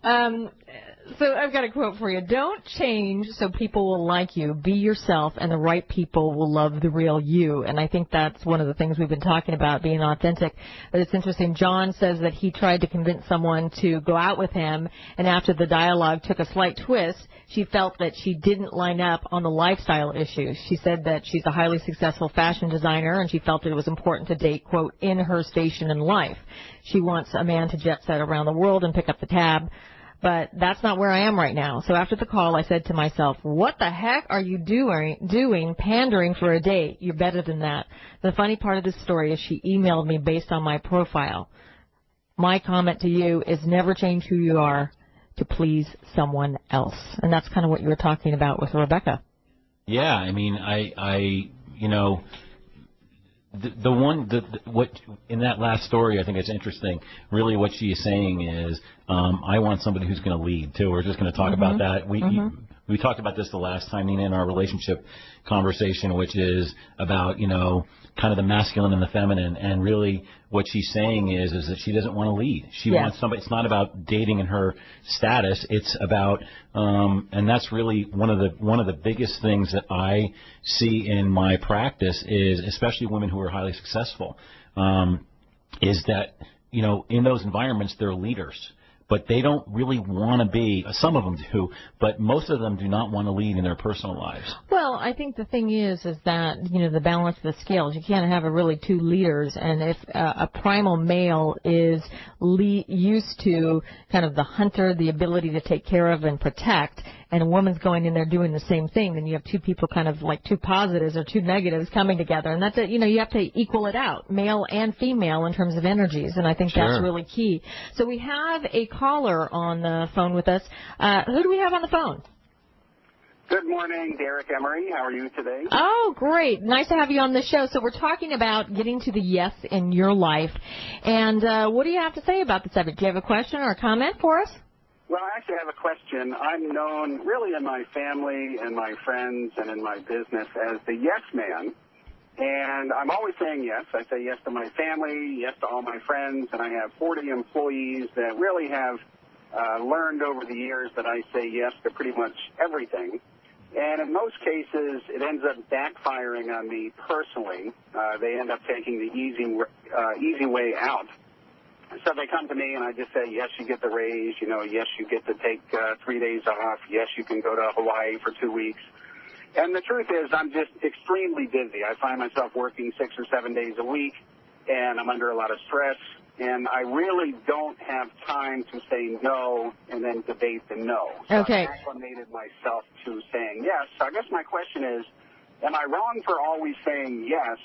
S3: I've got a quote for you. Don't change so people will like you. Be yourself, and the right people will love the real you. And I think that's one of the things we've been talking about, being authentic. But it's interesting. John says that he tried to convince someone to go out with him, and after the dialogue took a slight twist, she felt that she didn't line up on the lifestyle issues. She said that she's a highly successful fashion designer, and she felt that it was important to date, quote, in her station in life. She wants a man to jet set around the world and pick up the tab. But that's not where I am right now. So after the call, I said to myself, what the heck are you doing pandering for a date? You're better than that. The funny part of this story is she emailed me based on my profile. My comment to you is never change who you are to please someone else. And that's kind of what you were talking about with Rebecca.
S4: Yeah, I mean, what in that last story, I think it's interesting. Really, what she is saying is, I want somebody who's going to lead too. We're just going to talk about that. We talked about this the last time, Nina, in our relationship conversation, which is about kind of the masculine and the feminine. And really, what she's saying is that she doesn't want to lead. She wants somebody. It's not about dating and her status. It's about, and that's really one of the biggest things that I see in my practice is, especially women who are highly successful, is that in those environments they're leaders. But they don't really want to be, some of them do, but most of them do not want to lead in their personal lives.
S3: Well, I think the thing is that, the balance of the scales. You can't have really two leaders. And if a primal male is used to kind of the hunter, the ability to take care of and protect, and a woman's going in there doing the same thing, then you have two people kind of like two positives or two negatives coming together. And that's you have to equal it out, male and female, in terms of energies. And I think that's really key. So we have a caller on the phone with us. Who do we have on the phone?
S15: Good morning, Derek Emery. How are you today?
S3: Oh, great. Nice to have you on the show. So we're talking about getting to the yes in your life. And what do you have to say about the subject? Do you have a question or a comment for us?
S15: Well, I actually have a question. I'm known really in my family and my friends and in my business as the yes man. And I'm always saying yes. I say yes to my family, yes to all my friends, and I have 40 employees that really have learned over the years that I say yes to pretty much everything. And in most cases, it ends up backfiring on me personally. They end up taking the easy way out. So they come to me and I just say, yes, you get the raise, yes, you get to take 3 days off, yes, you can go to Hawaii for 2 weeks. And the truth is I'm just extremely busy. I find myself working 6 or 7 days a week, and I'm under a lot of stress, and I really don't have time to say no and then debate the no. So
S3: okay.
S15: I've acclimated myself to saying yes. So I guess my question is, am I wrong for always saying yes,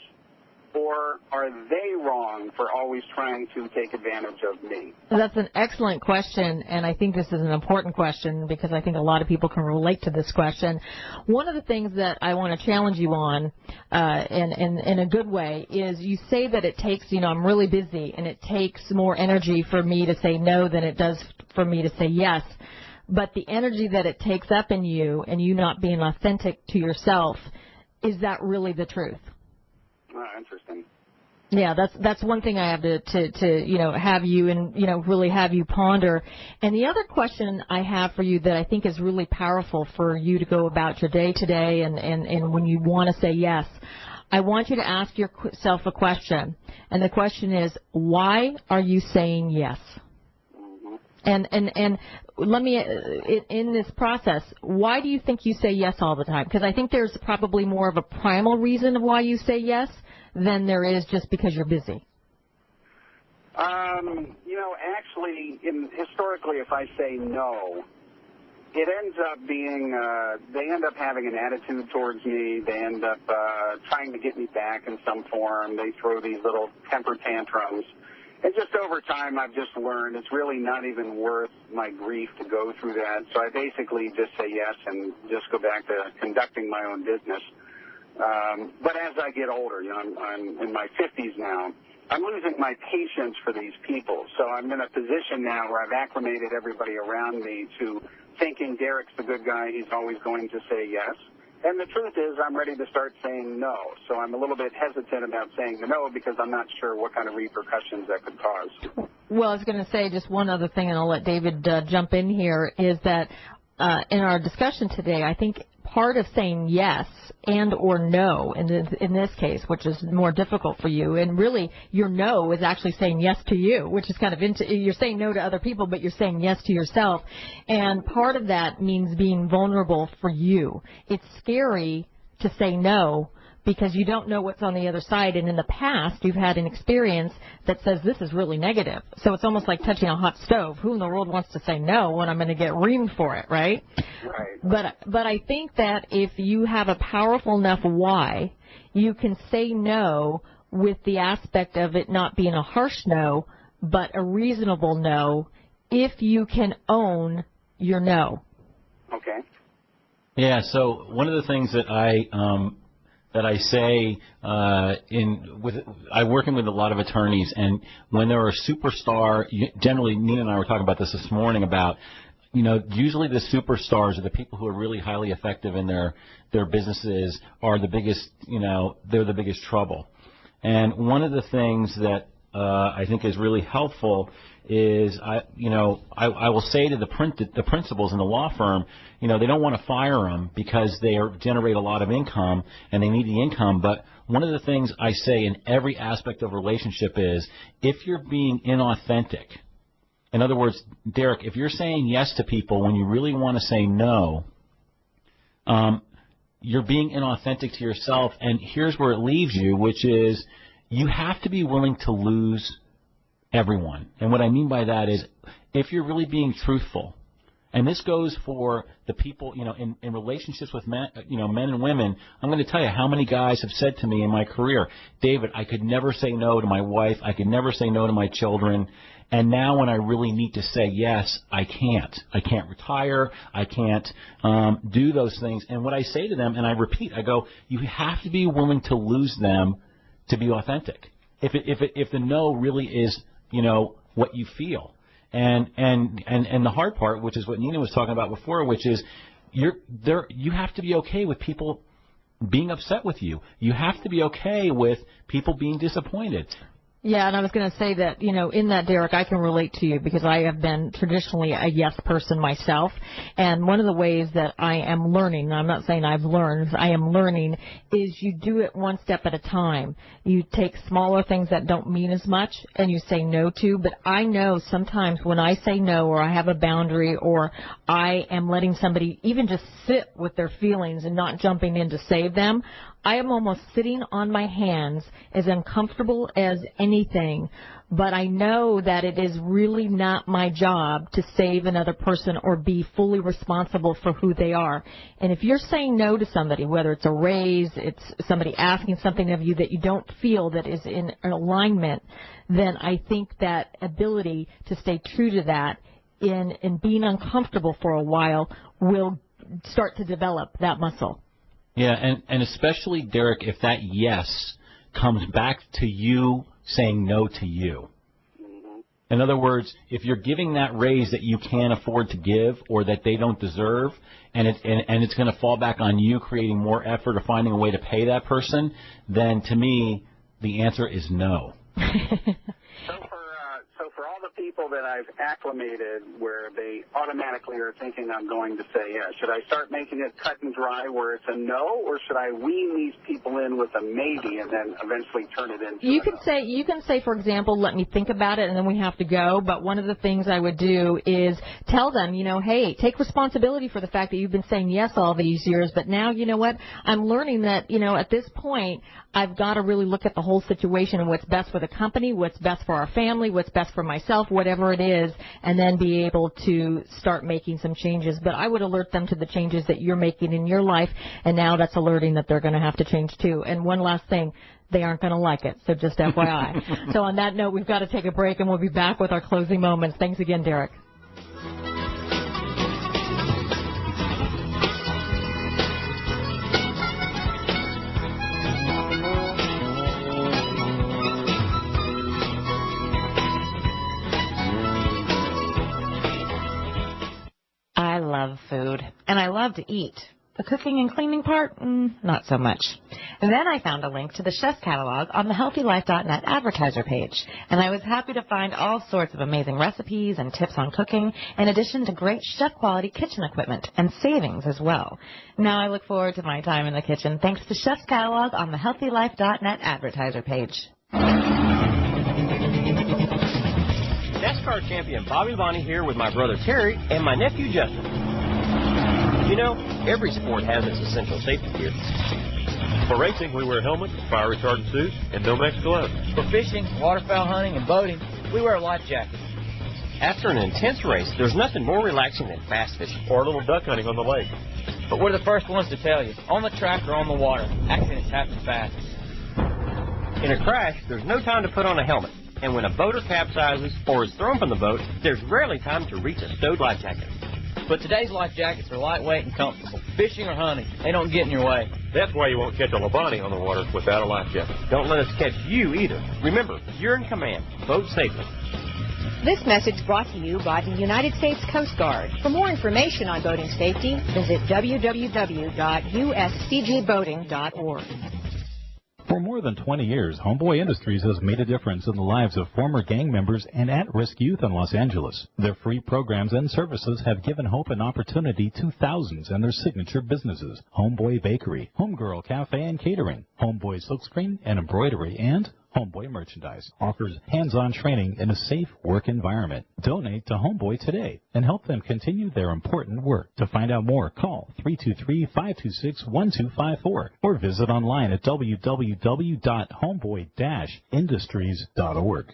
S15: or are they wrong for always trying to take advantage of me?
S3: That's an excellent question, and I think this is an important question because I think a lot of people can relate to this question. One of the things that I want to challenge you on in a good way is you say that it takes, I'm really busy, and it takes more energy for me to say no than it does for me to say yes. But the energy that it takes up in you and you not being authentic to yourself, is that really the truth?
S15: Interesting.
S3: Yeah, that's one thing I have to have you and really have you ponder. And the other question I have for you that I think is really powerful for you to go about your day today and when you want to say yes, I want you to ask yourself a question. And the question is, why are you saying yes? And let me, in this process, why do you think you say yes all the time? Because I think there's probably more of a primal reason of why you say yes than there is just because you're busy.
S15: Actually, historically, if I say no, it ends up being, they end up having an attitude towards me. They end up trying to get me back in some form. They throw these little temper tantrums. And just over time, I've just learned it's really not even worth my grief to go through that. So I basically just say yes and just go back to conducting my own business. But as I get older, I'm in my 50s now, I'm losing my patience for these people. So I'm in a position now where I've acclimated everybody around me to thinking Derek's the good guy. He's always going to say yes. And the truth is, I'm ready to start saying no. So I'm a little bit hesitant about saying the no because I'm not sure what kind of repercussions that could cause.
S3: Well, I was going to say just one other thing, and I'll let David jump in here, is that in our discussion today, I think part of saying yes and or no in this case, which is more difficult for you, and really your no is actually saying yes to you, which is kind of you're saying no to other people, but you're saying yes to yourself. And part of that means being vulnerable for you. It's scary to say no because you don't know what's on the other side, and in the past you've had an experience that says this is really negative. So it's almost like touching a hot stove. Who in the world wants to say no when I'm going to get reamed for it, right?
S15: Right.
S3: But I think that if you have a powerful enough why, you can say no with the aspect of it not being a harsh no, but a reasonable no if you can own your no.
S15: Okay.
S4: Yeah, so one of the things that I say I'm working with a lot of attorneys, and when they're a superstar, generally Nina and I were talking about this morning about, usually the superstars are the people who are really highly effective in their businesses are the biggest, they're the biggest trouble. And one of the things that I think is really helpful is I will say to the principals in the law firm, they don't want to fire them because they generate a lot of income and they need the income. But one of the things I say in every aspect of relationship is if you're being inauthentic, in other words, Derek, if you're saying yes to people when you really want to say no, you're being inauthentic to yourself. And here's where it leaves you, which is you have to be willing to lose everyone. And what I mean by that is if you're really being truthful, and this goes for the people, in relationships with men, men and women, I'm going to tell you how many guys have said to me in my career, David, I could never say no to my wife. I could never say no to my children. And now when I really need to say yes, I can't. I can't retire. I can't do those things. And what I say to them, and I repeat, I go, you have to be willing to lose them to be authentic. If the no really is, what you feel. And the hard part, which is what Nina was talking about before, which is you have to be okay with people being upset with you. You have to be okay with people being disappointed.
S3: Yeah, and I was going to say that, in that, Derek, I can relate to you because I have been traditionally a yes person myself. And one of the ways that I am learning, and I'm not saying I've learned, I am learning, is you do it one step at a time. You take smaller things that don't mean as much and you say no to. But I know sometimes when I say no or I have a boundary or I am letting somebody even just sit with their feelings and not jumping in to save them, I am almost sitting on my hands, as uncomfortable as anything, but I know that it is really not my job to save another person or be fully responsible for who they are. And if you're saying no to somebody, whether it's a raise, it's somebody asking something of you that you don't feel that is in alignment, then I think that ability to stay true to that in being uncomfortable for a while will start to develop that muscle.
S4: Yeah, and especially, Derek, if that yes comes back to you saying no to you. In other words, if you're giving that raise that you can't afford to give or that they don't deserve, and it's going to fall back on you creating more effort or finding a way to pay that person, then to me, the answer is no.
S15: So for all the people that I've acclimated where they automatically are thinking I'm going to say yes, should I start making it cut and dry where it's a no, or should I wean these people in with a maybe and then eventually turn it into
S3: you can say, for example, let me think about it, and then we have to go. But one of the things I would do is tell them, hey, take responsibility for the fact that you've been saying yes all these years, but now, you know what, I'm learning that, at this point, I've got to really look at the whole situation and what's best for the company, what's best for our family, what's best for myself, whatever it is, and then be able to start making some changes. But I would alert them to the changes that you're making in your life, and now that's alerting that they're going to have to change too. And one last thing, they aren't going to like it, so just FYI. So on that note, we've got to take a break, and we'll be back with our closing moments. Thanks again, Derek.
S10: I love food, and I love to eat. The cooking and cleaning part, not so much. And then I found a link to the chef's catalog on the HealthyLife.net advertiser page, and I was happy to find all sorts of amazing recipes and tips on cooking, in addition to great chef-quality kitchen equipment and savings as well. Now I look forward to my time in the kitchen thanks to chef's catalog on the HealthyLife.net advertiser page.
S16: NASCAR champion Bobby Bonnie here with my brother Terry and my nephew Justin. You know, every sport has its essential safety gear.
S17: For racing, we wear helmets, fire retardant suits, and Nomex gloves.
S16: For fishing, waterfowl hunting, and boating, we wear life jackets. After an intense race, there's nothing more relaxing than fast fishing.
S17: Or a little duck hunting on the lake.
S16: But we're the first ones to tell you, on the track or on the water, accidents happen fast. In a crash, there's no time to put on a helmet. And when a boater capsizes or is thrown from the boat, there's rarely time to reach a stowed life jacket. But today's life jackets are lightweight and comfortable. Fishing or hunting, they don't get in your way.
S17: That's why you won't catch a Labani on the water without a life jacket.
S16: Don't let us catch you either. Remember, you're in command. Boat safely.
S18: This message brought to you by the United States Coast Guard. For more information on boating safety, visit www.uscgboating.org.
S1: For more than 20 years, Homeboy Industries has made a difference in the lives of former gang members and at-risk youth in Los Angeles. Their free programs and services have given hope and opportunity to thousands in their signature businesses: Homeboy Bakery, Homegirl Cafe and Catering, Homeboy Silkscreen and Embroidery, and Homeboy Merchandise offers hands-on training in a safe work environment. Donate to Homeboy today and help them continue their important work. To find out more, call 323-526-1254 or visit online at www.homeboy-industries.org.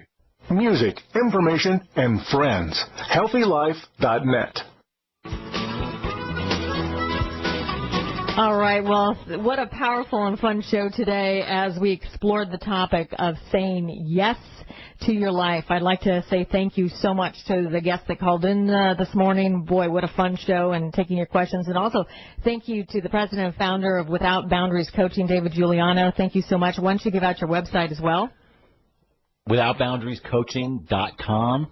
S19: Music, information, and friends. HealthyLife.net.
S3: All right, well, what a powerful and fun show today as we explored the topic of saying yes to your life. I'd like to say thank you so much to the guests that called in this morning. Boy, what a fun show, and taking your questions. And also thank you to the president and founder of Without Boundaries Coaching, David Giuliano. Thank you so much. Why don't you give out your website as well?
S4: WithoutBoundariesCoaching.com.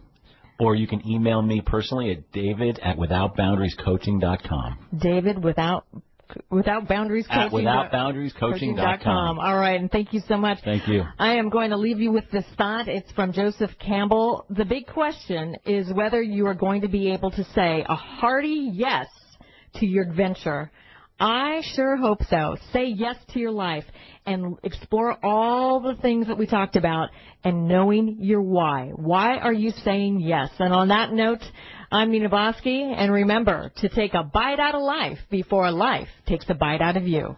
S4: Or you can email me personally at david@withoutboundariescoaching.com.
S3: David, Without Boundaries Coaching.
S4: WithoutBoundariesCoaching.com.
S3: All right, and thank you so much.
S4: Thank you.
S3: I am going to leave you with this thought. It's from Joseph Campbell. The big question is whether you are going to be able to say a hearty yes to your adventure. I sure hope so. Say yes to your life and explore all the things that we talked about and knowing your why. Why are you saying yes? And on that note, I'm Nina Boski, and remember to take a bite out of life before life takes a bite out of you.